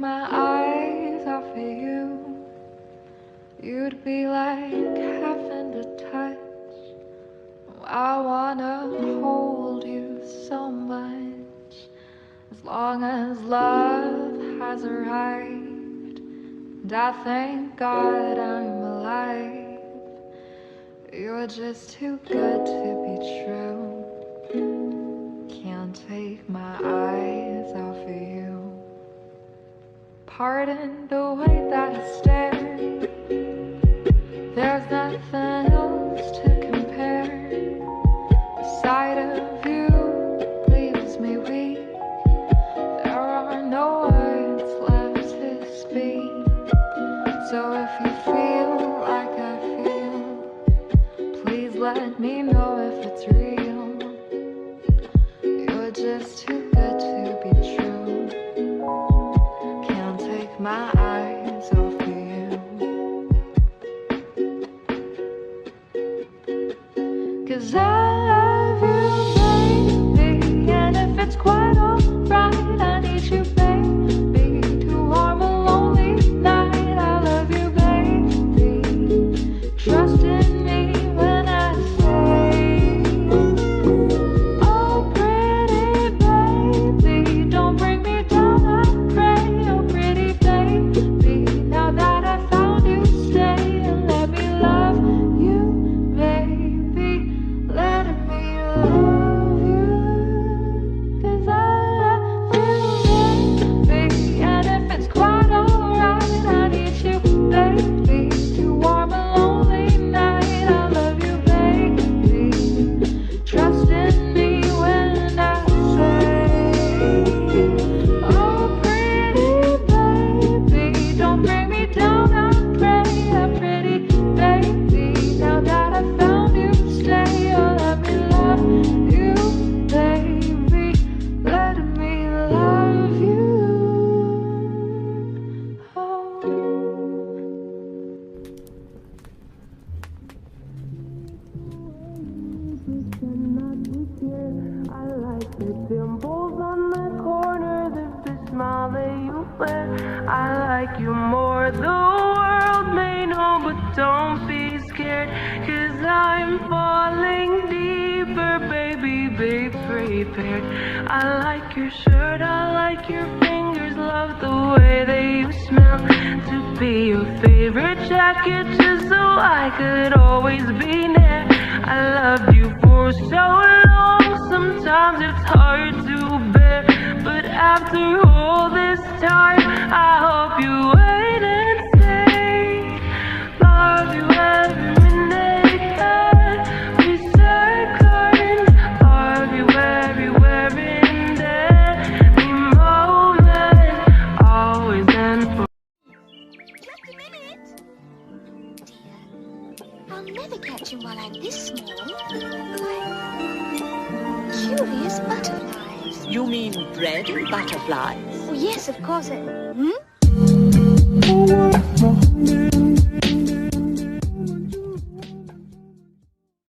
my eyes off of you, you'd be like heaven to touch. I wanna hold you so much. As long as love has arrived, and I thank God I'm alive. You're just too good to be true. Can't take my eyes off of you. Pardon the way that I stare. There's nothing else to compare. The sight of you leaves me weak. There are no words left to speak. So if you feel like I feel, please let me know if it's real. You're just too good to be true. Can't take my eyes off of you. 'Cause I love you, baby, and if it's quite alright, I need you, baby, to warm a lonely night. I love you, baby. Trust in me when I say, oh pretty baby, don't bring me down, I pray. Oh pretty baby, now that I found you, stay and let me love you, baby. Let me love you. 'Cause I love you, baby, and if it's quite alright, I need you, baby, to warm a lonely night. I love you, baby. Trust in me when I say, oh pretty baby, don't bring me down, I pray. Oh pretty baby, now that I found you, stay. Oh let me love you, baby. Let me love you. Oh. I like the dimples on the corners of the smile that you wear. I like you more, the world may know, but don't be scared. 'Cause I'm falling deeper, baby, be prepared. I like your shirt, I like your fingers, love the way that you smell. To be your favorite jacket just so I could always be near. I loved you for so long, sometimes it's hard to bear. But after all this time, I hope you wait and stay. Love you every minute, every second. Love you everywhere in every moment, always and for. Just a minute. Dear, I'll never catch him while I'm this small. Curious butterflies. You mean bread and butterflies? Oh, yes, of course.